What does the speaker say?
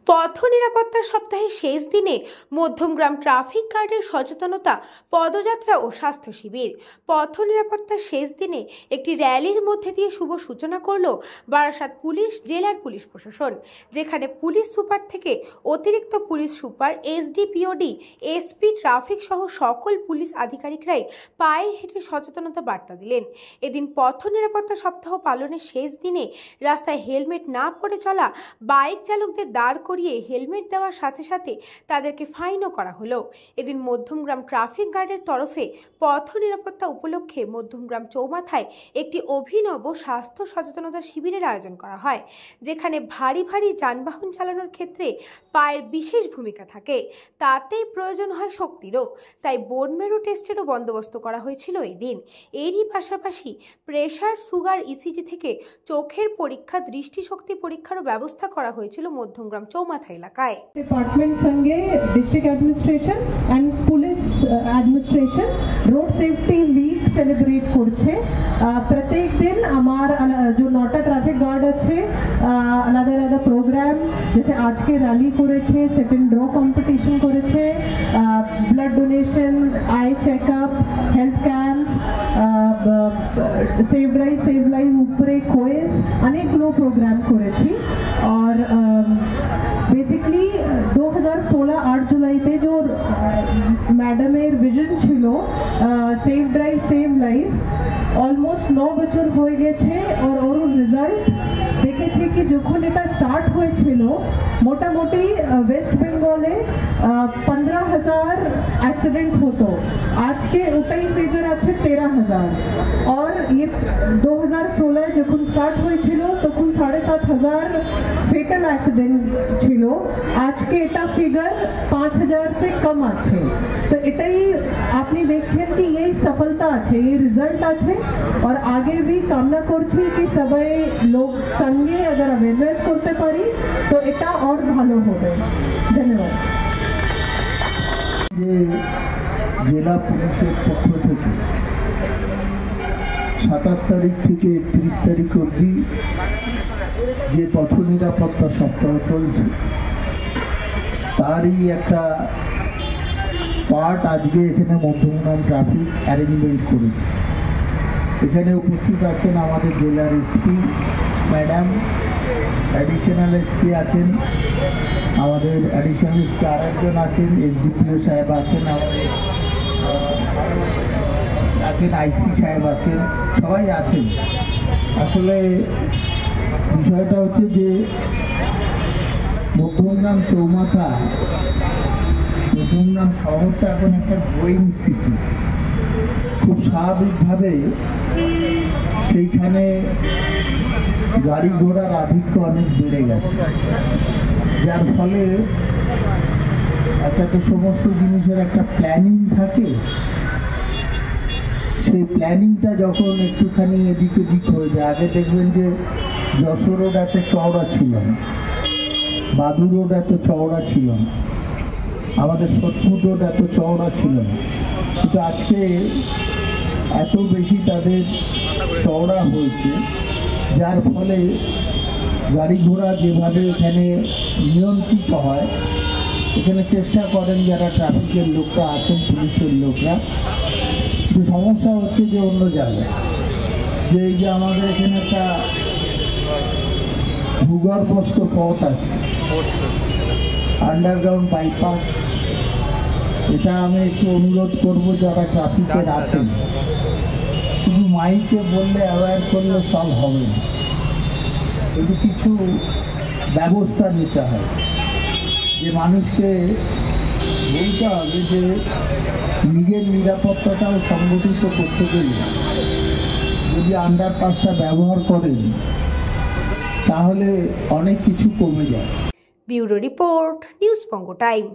পথ নিরাপত্তা সপ্তাহের শেষ দিনে মধ্যমগ্রাম ট্রাফিক গার্ডের সচেতনতা পদযাত্রা ও স্বাস্থ্য শিবির। পথ নিরাপত্তার শেষ দিনে একটি র্যালির মধ্যে দিয়ে শুভ সূচনা করল বারাসাত পুলিশ জেলার পুলিশ প্রশাসন, যেখানে পুলিশ সুপার থেকে অতিরিক্ত পুলিশ সুপার, এসডিপিওডি, এসপি, ট্রাফিক সহ সকল পুলিশ আধিকারিকরাই পায়ে হেঁটে সচেতনতা বার্তা দিলেন। এদিন পথ নিরাপত্তা সপ্তাহ পালনের শেষ দিনে রাস্তায় হেলমেট না পরে চলা বাইক চালকদের দাঁড় করিয়ে হেলমেট দেওয়ার সাথে সাথে তাদেরকে ফাইনও করা হলো। এদিন মধ্যমগ্রাম ট্রাফিক গার্ডের তরফে পথ নিরাপত্তা উপলক্ষে মধ্যমগ্রাম চৌমাথায় একটি অভিনব স্বাস্থ্য সচেতনতা শিবিরের আয়োজন করা হয়, যেখানে ভারী যানবাহন চালানোর ক্ষেত্রে পায়ের বিশেষ ভূমিকা থাকে, তাতেই প্রয়োজন হয় শক্তিরও। তাই বোন মেরু টেস্টেরও বন্দোবস্ত করা হয়েছিল এই দিন। এরই পাশাপাশি প্রেশার, সুগার, ইসিজি থেকে চোখের পরীক্ষা, দৃষ্টিশক্তি পরীক্ষারও ব্যবস্থা করা হয়েছিল মধ্যমগ্রাম চৌমাথা এলাকায়। ডিপার্টমেন্ট সঙ্গে district administration and police administration road safety week celebrate করছে। প্রত্যেক দিন আমার जो 9টা ট্রাফিক গার্ড আছে আলাদা প্রোগ্রাম, जैसे আজকে র্যালি করেছে, সেকেন্ড ড্র কম্পিটিশন করেছে, blood donation, I checkup, health camps, save drive, save life উপরে কোয়েস অনেকগুলো প্রোগ্রাম করেছি। और बेसिकली 2016 8 जुलाईते जो मैडमेर विजन छिलो save drive save life almost 9 বছর হয়ে গেছে। ওর রেজাল্ট দেখেছি কি যখন এটা স্টার্ট হয়েছিল মোটামুটি ওয়েস্ট বেঙ্গলে 15,000 অ্যাক্সিডেন্ট হতো, আজকে ওটাই ফিগার আছে 13,000। और ये 2016 যখন স্টার্ট হয়েছিল তখন 7,500 ফেটাল অ্যাক্সিডেন্ট ছিল, আজকে এটা ফিগার 5,000 से कम আছে। তো এটাই আপনি দেখছেন কি এই সফলতা আছে, এই রেজাল্ট আছে। और आगे भी कामना করছি কি সবাই লোক সঙ্গে अगर अवेयरनेस করতে পারি তো এটা और ভালো হবে। ধন্যবাদ। জেলা পুলিশের পক্ষ থেকে 27 তারিখ থেকে 31 তারিখ অবধি যে পথ নিরাপত্তা সপ্তাহ চলছে তারই একটা পার্ট আজকে এখানে মধ্যমগ্রাম ট্রাফিক অ্যারেঞ্জমেন্ট করেছে। এখানে উপস্থিত আছেন আমাদের জেলার এসপি ম্যাডাম, অ্যাডিশনাল এসপি আছেন, আমাদের অ্যাডিশনাল এসপি আরেকজন আছেন, এসডিপিও সাহেব আছেন, আমাদের আছেন আইসি সাহেব আছেন, সবাই আছেন। আসলে বিষয়টা হচ্ছে যে মধ্যমগ্রাম চৌমাথা, মধ্যমগ্রাম শহরটা এখন একটা গ্রোয়িং সিটি। খুব স্বাভাবিকভাবে সেইখানে গাড়ি ঘোড়ার আধিক্য অনেক বেড়ে গেছে, যার ফলে একটা তো সমস্ত জিনিসের একটা প্ল্যানিং থাকে। সেই প্ল্যানিংটা যখন একটুখানি এদিক ওদিক হয়ে যায়, আগে দেখবেন যে যশোর রোড এত চওড়া ছিল না, বাদুর রোড এত চওড়া ছিল না, আমাদের সোদপুর রোড এত চওড়া ছিল না, কিন্তু আজকে এত বেশি তাদের চওড়া হয়েছে, যার ফলে গাড়ি ঘোড়া যেভাবে এখানে নিয়ন্ত্রিত হয়, এখানে চেষ্টা করেন যারা ট্রাফিকের লোকরা আছেন, পুলিশের লোকরা। কিন্তু সমস্যা হচ্ছে যে অন্য জায়গায় যে এই যে আমাদের এখানে একটা ভূগর্ভস্থ পথ আছে, আন্ডারগ্রাউন্ড বাইপাস, এটা আমি একটু অনুরোধ করব যারা ট্রাফিকের আছেন, শুধু মাইকে বললে অ্যাওয়্যার করলে সব হবে না, একটু কিছু ব্যবস্থা নিতে হয়। যে মানুষকে বলতে হবে যে নিজের নিরাপত্তাটাও সংগঠিত করতে গেলে যদি আন্ডারপাসটা ব্যবহার করেন তাহলে অনেক কিছু কমে যায়। ব্যুরো রিপোর্ট, নিউজ বঙ্গ টাইম।